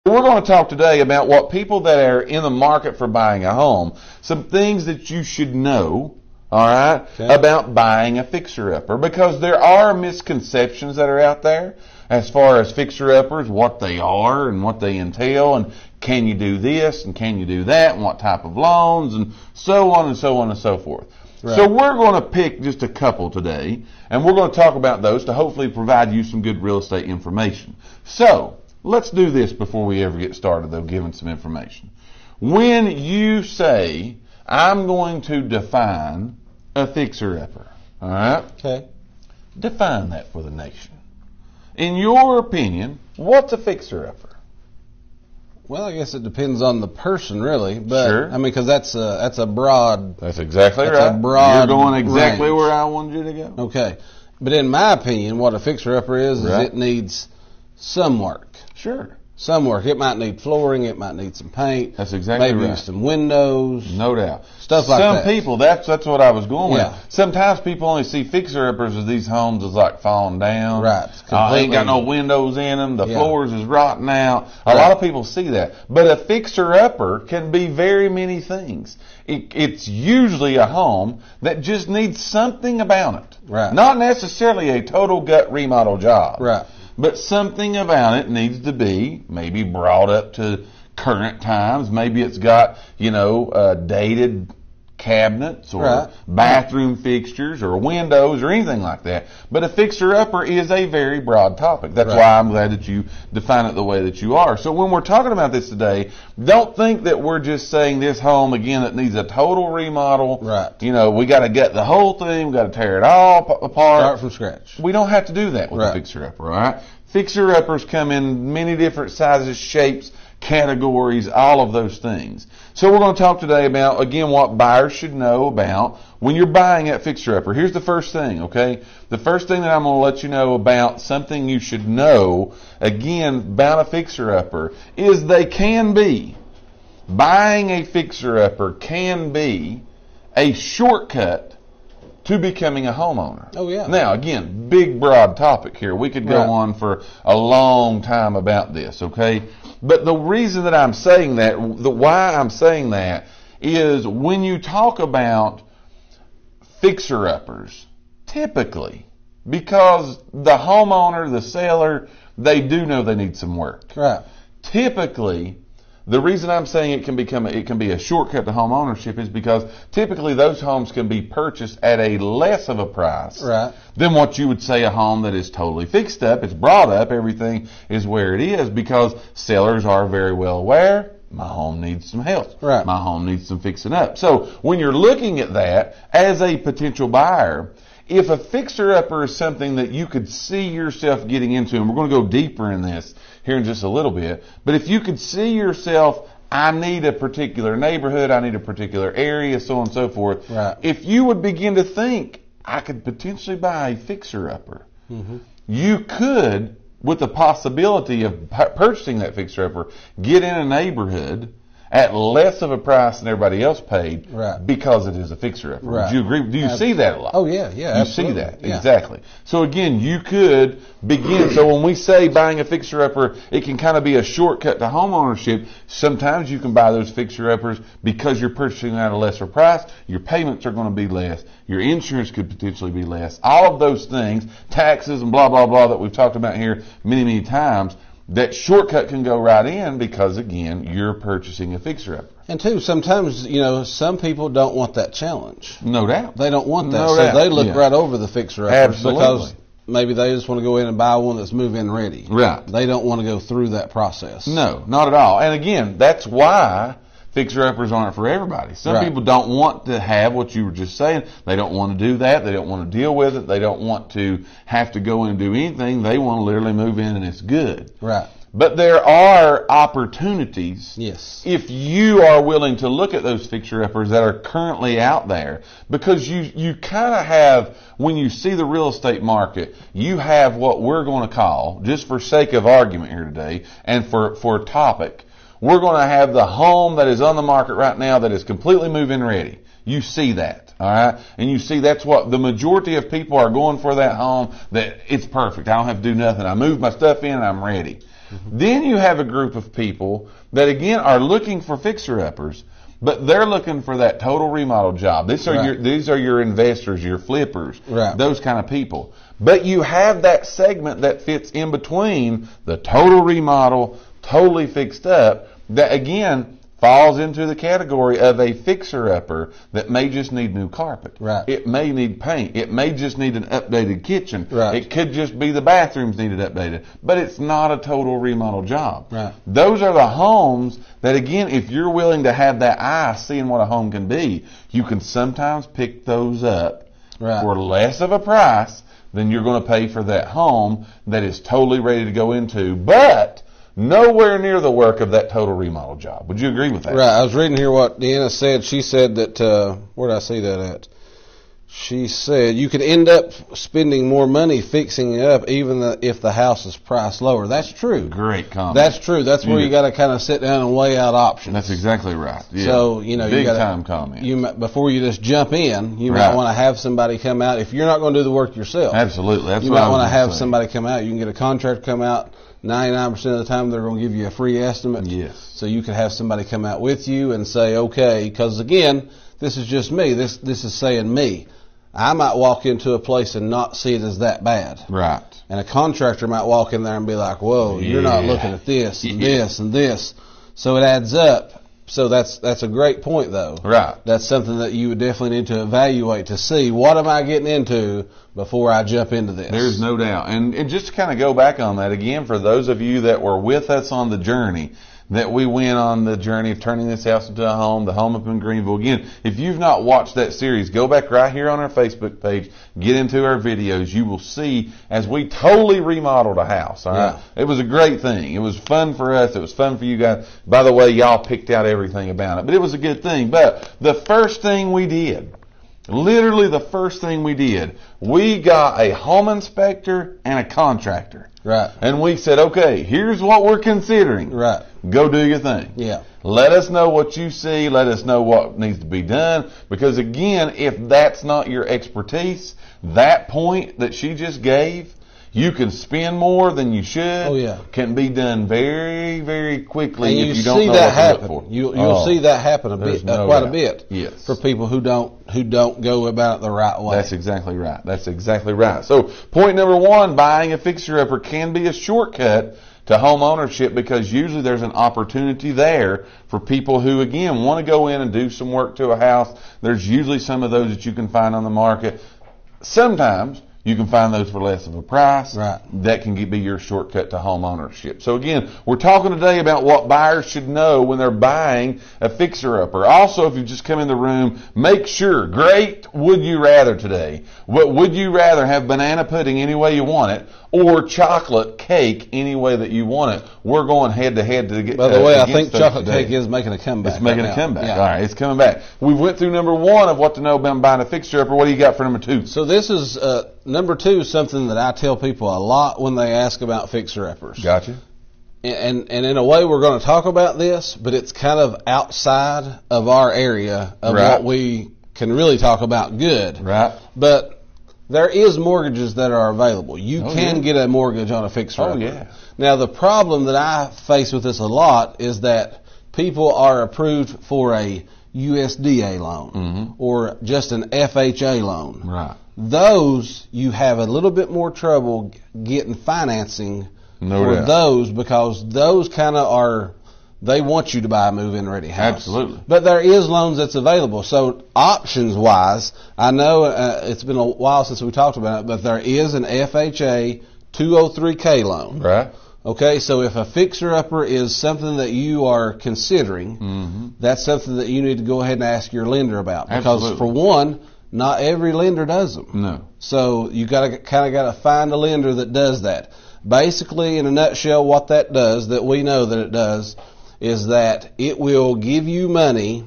We're going to talk today about what people that are in the market for buying a home, some things that you should know, all right, about buying a fixer-upper, because there are misconceptions that are out there as far as fixer-uppers, what they are and what they entail, and can you do this and can you do that, and what type of loans, and so on and so on and so forth. Right. So we're going to pick just a couple today, and we're going to talk about those to hopefully provide you some good real estate information. So let's do this before we ever get started, though, giving some information. When you say, I'm going to define a fixer-upper, all right? Okay. Define that for the nation. In your opinion, what's a fixer-upper? Well, I guess it depends on the person, really. But, sure. I mean, because that's a broad. That's exactly that's right. A broad You're going exactly range. where I wanted you to go. Okay. But in my opinion, what a fixer-upper is Right. it needs some work. Sure. Some work. It might need flooring. It might need some paint. That's exactly maybe right. some windows. No doubt. Stuff like that. Some people, that's what I was going with. Yeah. Sometimes people only see fixer-uppers as these homes is like falling down. Right. Ain't got no windows in them. The Yeah. floors is rotting out. A Right. lot of people see that. But a fixer-upper can be very many things. It's usually a home that just needs something about it. Right. Not necessarily a total gut remodel job. Right. But something about it needs to be maybe brought up to current times. Maybe it's got, dated cabinets or Right. bathroom fixtures or windows or anything like that. But a fixer-upper is a very broad topic. That's Right. why I'm glad that you define it the way that you are. So when we're talking about this today, don't think that we're just saying this home, again, that needs a total remodel. Right. We got to gut the whole thing. We got to tear it all apart. Start from scratch. We don't have to do that with Right. a fixer-upper, all right? Fixer-uppers come in many different sizes, shapes, categories, all of those things. So we're going to talk today about, again, what buyers should know about when you're buying that fixer-upper. Here's the first thing, okay? The first thing that I'm going to let you know about something you should know, again, about a fixer-upper, is buying a fixer-upper can be a shortcut to becoming a homeowner. Oh, yeah. Now, again, big, broad topic here. We could go Right. on for a long time about this, okay? But the reason that I'm saying that, why I'm saying that, is when you talk about fixer-uppers, typically, because the homeowner, the seller, they do know they need some work. Right. Typically, the reason I'm saying it can be a shortcut to home ownership is because typically those homes can be purchased at a less of a price Right. than what you would say a home that is totally fixed up, it's brought up, everything is where it is, because sellers are very well aware, my home needs some help. Right. My home needs some fixing up. So when you're looking at that as a potential buyer, if a fixer-upper is something that you could see yourself getting into, and we're going to go deeper in this here in just a little bit, but if you could see yourself, I need a particular neighborhood, I need a particular area, so on and so forth. Right. If you would begin to think, I could potentially buy a fixer-upper, you could, with the possibility of purchasing that fixer-upper, get in a neighborhood at less of a price than everybody else paid, Right. because it is a fixer-upper. Right. Would you agree? Do you see that a lot? Oh, yeah, yeah. You absolutely. see that. Yeah. Exactly. So again, you could begin. So when we say buying a fixer-upper, it can kind of be a shortcut to home ownership. Sometimes you can buy those fixer-uppers because you're purchasing at a lesser price. Your payments are going to be less. Your insurance could potentially be less. All of those things, taxes and blah, blah, blah, that we've talked about here many, many times, that shortcut can go right in because, again, you're purchasing a fixer-upper. And two, sometimes, some people don't want that challenge. No doubt. They don't want that. No so doubt. they look Yeah. right over the fixer-uppers. Absolutely. Because maybe they just want to go in and buy one that's move-in ready. Right. They don't want to go through that process. No, not at all. And again, that's why fixer-uppers aren't for everybody. Some Right. people don't want to have what you were just saying. They don't want to do that. They don't want to deal with it. They don't want to have to go in and do anything. They want to literally move in and it's good. Right. But there are opportunities, Yes. if you are willing to look at those fixer-uppers that are currently out there, because you kind of have, when you see the real estate market, you have what we're going to call, just for sake of argument here today, and for topic, we're going to have the home that is on the market right now that is completely move-in ready. You see that. All right. And you see, that's what the majority of people are going for, that home that it's perfect. I don't have to do nothing. I move my stuff in and I'm ready. Mm-hmm. Then you have a group of people that, again, are looking for fixer-uppers, but they're looking for that total remodel job. These are your investors, your flippers, those kind of people. But you have that segment that fits in between the total remodel, totally fixed up, that, again, falls into the category of a fixer-upper that may just need new carpet. Right. It may need paint. It may just need an updated kitchen. Right. It could just be the bathrooms needed updated. But it's not a total remodel job. Right. Those are the homes that, again, if you're willing to have that eye seeing what a home can be, you can sometimes pick those up for less of a price than you're going to pay for that home that is totally ready to go into, but nowhere near the work of that total remodel job. Would you agree with that? Right. I was reading here what Deanna said. She said that, where did I see that at? She said you could end up spending more money fixing it up even if the house is priced lower. That's true. Great comment. That's true. That's where you got to kind of sit down and weigh out options. That's exactly right. Yeah. So, big time comment. Before you just jump in, you might want to have somebody come out. If you're not going to do the work yourself. Absolutely. That's you might want to have somebody come out. You can get a contractor come out. 99% of the time they're going to give you a free estimate. Yes. So you can have somebody come out with you and say, okay, because again, this is just me. This is saying me. I might walk into a place and not see it as that bad. Right. And a contractor might walk in there and be like, whoa, you're not looking at this and this and this. So it adds up. So that's a great point, though. Right. That's something that you would definitely need to evaluate to see, what am I getting into before I jump into this? There's no doubt. And just to kind of go back on that, again, for those of you that were with us on the journey, that we went on the journey of turning this house into a home, the home up in Greenville. Again, if you've not watched that series, go back right here on our Facebook page, get into our videos. You will see as we totally remodeled a house. All right? It was a great thing. It was fun for us. It was fun for you guys. By the way, y'all picked out everything about it, but it was a good thing. But the first thing we did, literally the first thing we did, we got a home inspector and a contractor. Right. And we said, okay, here's what we're considering. Right. Go do your thing. Yeah. Let us know what you see. Let us know what needs to be done. Because again, if that's not your expertise, that point that she just gave, you can spend more than you should. Oh, yeah. Can be done very, very quickly if you don't see know that what happen. to look for. You'll see that happen quite a bit. Yes. For people who don't go about it the right way. That's exactly right. That's exactly right. So point number one, buying a fixer-upper can be a shortcut to home ownership because usually there's an opportunity there for people who, again, want to go in and do some work to a house. There's usually some of those that you can find on the market. Sometimes you can find those for less of a price. Right. That can be your shortcut to home ownership. So again, we're talking today about what buyers should know when they're buying a fixer-upper. Also, if you just come in the room, make sure, great would you rather today. What would you rather have banana pudding any way you want it or chocolate cake any way that you want it? We're going head to head to get. By the way, I think chocolate cake is making a comeback. It's making a comeback. Yeah. All right, it's coming back. We went through number one of what to know about buying a fixer-upper. What do you got for number two? So this is number two, something that I tell people a lot when they ask about fixer-uppers. Gotcha. And in a way, we're going to talk about this, but it's kind of outside of our area of what we can really talk about good. Right. But there is mortgages that are available. You can get a mortgage on a fixer-upper. Oh, yeah. Now, the problem that I face with this a lot is that people are approved for a USDA loan or just an FHA loan. Right. Those, you have a little bit more trouble getting financing for those because those kind of are, they want you to buy a move-in ready house. Absolutely. But there is loans that's available. So options-wise, I know it's been a while since we talked about it, but there is an FHA 203K loan. Right. Okay, so if a fixer-upper is something that you are considering, that's something that you need to go ahead and ask your lender about. Because for one, not every lender does them. No. So you got to find a lender that does that. Basically, in a nutshell, what that does, that we know that it does, is that it will give you money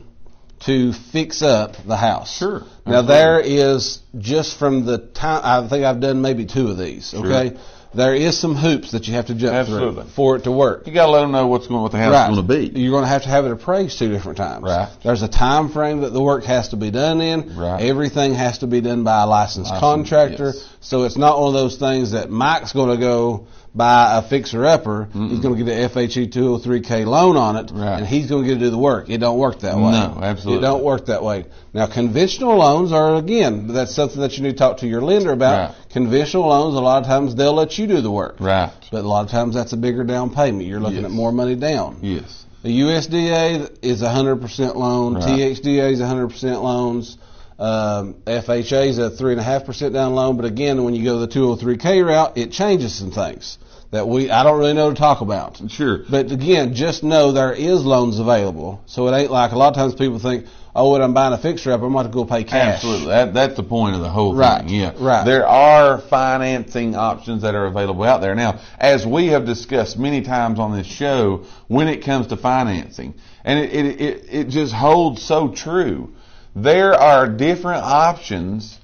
to fix up the house. Sure. Now there is, just from the time, I think I've done maybe two of these, okay? there is some hoops that you have to jump through for it to work. You got to let them know what the house is going to be. You're going to have it appraised 2 different times. Right. There's a time frame that the work has to be done in. Right. Everything has to be done by a licensed contractor. Yes. So it's not one of those things that Mike's going to go buy a fixer-upper. He's going to get an FHE 203K loan on it, and he's going to get to do the work. It don't work that way. No, absolutely. It don't work that way. Now, conventional loans are, again, that's something that you need to talk to your lender about. Right. Conventional loans, a lot of times they'll let you do the work. Right. But a lot of times that's a bigger down payment. You're looking at more money down. Yes. The USDA is 100% loan. Right. THDA is 100% loans. FHA is a 3.5% down loan. But again, when you go the 203K route, it changes some things that I don't really know to talk about. Sure. But again, just know there is loans available. So it ain't like a lot of times people think, oh, when I'm buying a fixer-up, I'm going to go pay cash. Absolutely. That's the point of the whole right. thing. Yeah. Right. There are financing options that are available out there. Now, as we have discussed many times on this show, when it comes to financing, and it just holds so true, there are different options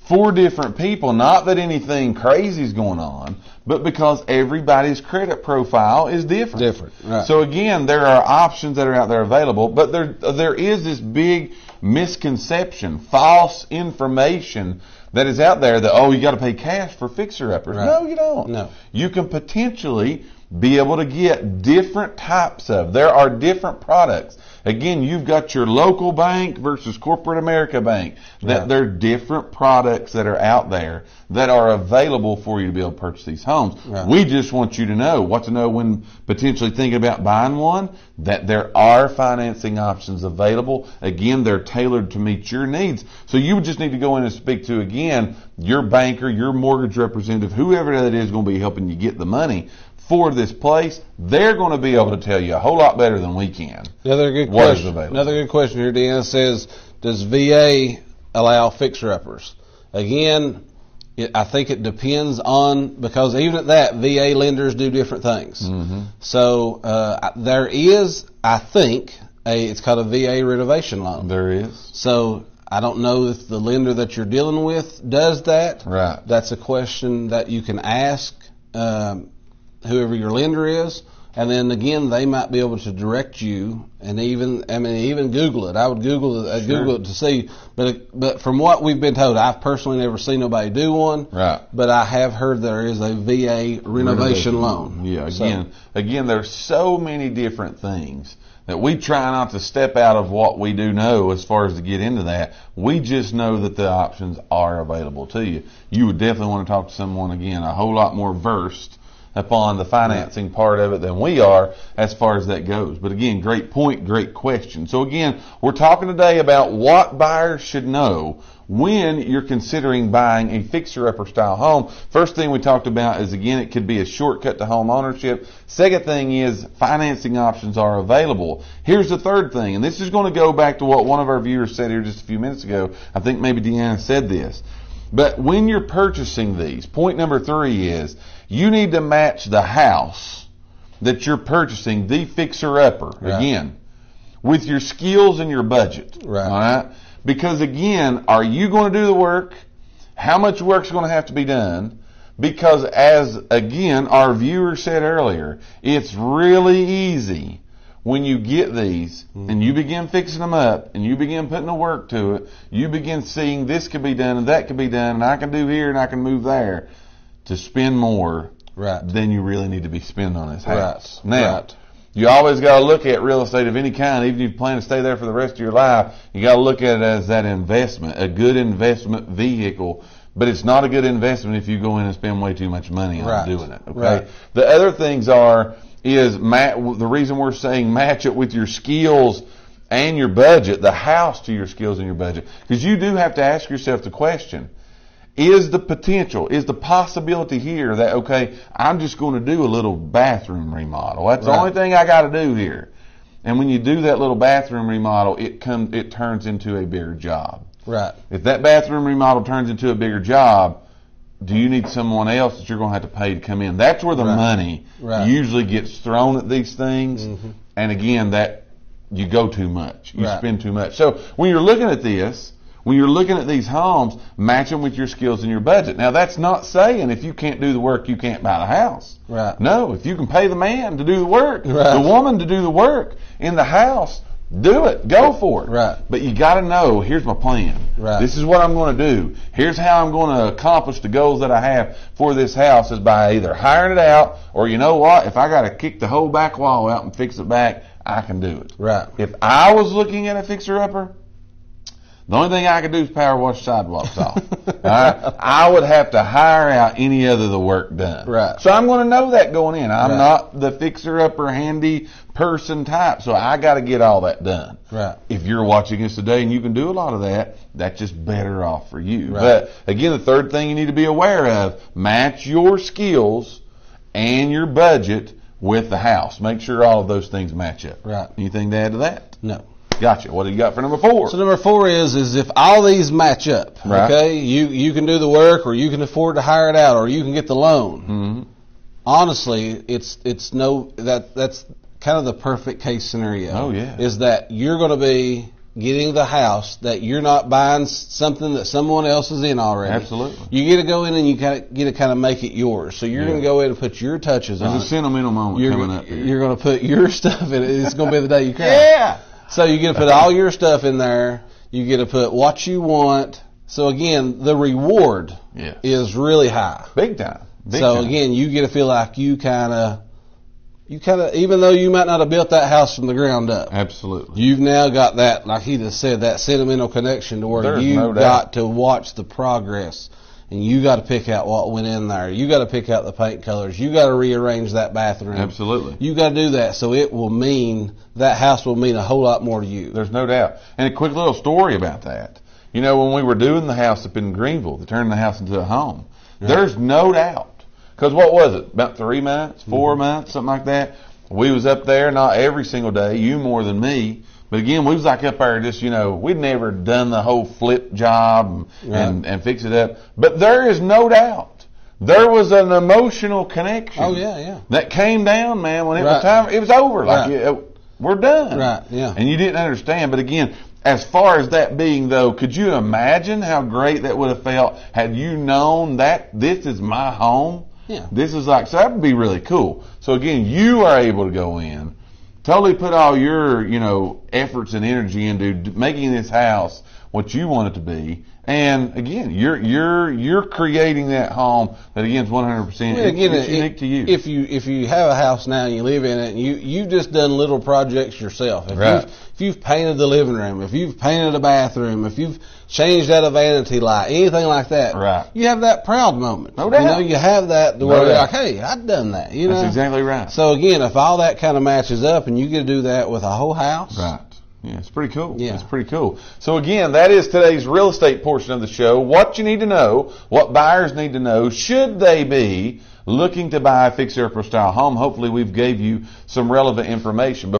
for different people. Not that anything crazy is going on, but because everybody's credit profile is different. Right. So again, there are options that are out there available, but there is this big misconception, false information that is out there that, oh, you got to pay cash for fixer-uppers. Right. No, you don't. No. You can potentially be able to get different types of. There are different products. Again, you've got your local bank versus corporate America bank. That there are different products that are out there that are available for you to be able to purchase these homes. Right. We just want you to know what to know when potentially thinking about buying one, that there are financing options available. Again, they're tailored to meet your needs. So you would just need to go in and speak to, again, your banker, your mortgage representative, whoever that is going to be helping you get the money for this place. They're going to be able to tell you a whole lot better than we can. Another good question here, Deanna says, does VA allow fixer-uppers? Again, I think it depends on, because even at that, VA lenders do different things. Mm-hmm. So there is, I think, it's called a VA renovation loan. There is. So I don't know if the lender that you're dealing with does that. Right. That's a question that you can ask whoever your lender is, and then again they might be able to direct you, and even Google it. I would Google it to see, but from what we've been told, I've personally never seen nobody do one. Right. But I have heard there is a VA renovation loan. Yeah. Again, there's so many different things that we try not to step out of what we do know as far as to get into that. We just know that the options are available to you. You would definitely want to talk to someone, again, a whole lot more versed upon the financing part of it than we are as far as that goes. But again, great point, great question. So again, we're talking today about what buyers should know when you're considering buying a fixer-upper style home. First thing we talked about is, again, it could be a shortcut to home ownership. Second thing is financing options are available. Here's the third thing, and this is going to go back to what one of our viewers said here just a few minutes ago. I think maybe Deanna said this. But when you're purchasing these, point number 3 is you need to match the house that you're purchasing, the fixer-upper, again, with your skills and your budget. Right. All right? Because, again, are you going to do the work? How much work is going to have to be done? Because, as, again, our viewer said earlier, it's really easy when you get these and you begin fixing them up and you begin putting the work to it, you begin seeing this could be done and that could be done and I can do here and I can move there, to spend more than you really need to be spending on this house. Now, you always got to look at real estate of any kind, even if you plan to stay there for the rest of your life, you got to look at it as that investment, a good investment vehicle. But it's not a good investment if you go in and spend way too much money on doing it. Okay. The other things is the reason we're saying match it with your skills and your budget, the house to your skills and your budget, because you do have to ask yourself the question: is the potential, is the possibility here that, okay, I'm just going to do a little bathroom remodel. That's the only thing I got to do here. And when you do that little bathroom remodel, it turns into a bigger job. Right. If that bathroom remodel turns into a bigger job, do you need someone else that you're going to have to pay to come in? That's where the money usually gets thrown at these things. Mm-hmm. And again, that you go too much. You spend too much. So when you're looking at this, when you're looking at these homes, match them with your skills and your budget. Now, that's not saying if you can't do the work, you can't buy the house. Right. No, if you can pay the man to do the work, right. the woman to do the work in the house, do it. Go for it. Right. But you got to know, here's my plan. Right. This is what I'm going to do. Here's how I'm going to accomplish the goals that I have for this house, is by either hiring it out, or you know what, if I got to kick the whole back wall out and fix it back, I can do it. Right. If I was looking at a fixer-upper, the only thing I could do is power wash sidewalks off. All right? I would have to hire out any other the work done. Right. So I'm going to know that going in. I'm right. not the fixer-upper handy person type, so I got to get all that done. Right. If you're watching us today and you can do a lot of that, that's just better off for you. Right. But again, the third thing you need to be aware of, match your skills and your budget with the house. Make sure all of those things match up. Right. Anything to add to that? No. Gotcha. What do you got for number 4? So number 4 is if all these match up, right. okay, you can do the work, or you can afford to hire it out, or you can get the loan. Mm-hmm. Honestly, that's kind of the perfect case scenario. Oh, yeah. Is that you're going to be getting the house, that you're not buying something that someone else is in already. Absolutely. You get to go in and you get to kind of make it yours. So you're going to go in and put your touches on it. There's a sentimental moment coming up here. You're going to put your stuff in it. It's going to be the day you cry. Yeah. So you get to put all your stuff in there. You get to put what you want. So again, the reward is really high. Big time. Again, you get to feel like you kind of, even though you might not have built that house from the ground up. Absolutely. You've now got that, like he just said, that sentimental connection to where There's you've no doubt. got to watch the progress. And you got to pick out what went in there. You got to pick out the paint colors. You got to rearrange that bathroom. Absolutely. You got to do that, so that house will mean a whole lot more to you. There's no doubt. And a quick little story about that. You know, when we were doing the house up in Greenville, turning the house into a home, there's no doubt. Because what was it? About 3 months, 4 months, something like that. We was up there, not every single day, you more than me. But again, we was like up there just, we'd never done the whole flip job and fix it up. But there is no doubt. There was an emotional connection. Oh, yeah. That came down, man, when it was time. It was over. Like, we're done. Right, yeah. And you didn't understand. But again, as far as that being, though, could you imagine how great that would have felt had you known that this is my home? Yeah. This is so that would be really cool. So again, you are able to go in, totally put all your, efforts and energy into making this house what you want it to be. And again, you're creating that home that again is 100% unique to you. If you have a house now and you live in it, and you've just done little projects yourself. If you've painted the living room, if you've painted a bathroom, if you've changed out a vanity light, anything like that, you have that proud moment. No doubt. You have that where you're like, hey, I've done that. That's exactly right. So again, if all that kind of matches up, and you get to do that with a whole house, right. Yeah, it's pretty cool. Yeah. It's pretty cool. So again, that is today's real estate portion of the show. What you need to know, what buyers need to know, should they be looking to buy a fixer-upper style home. Hopefully we've gave you some relevant information.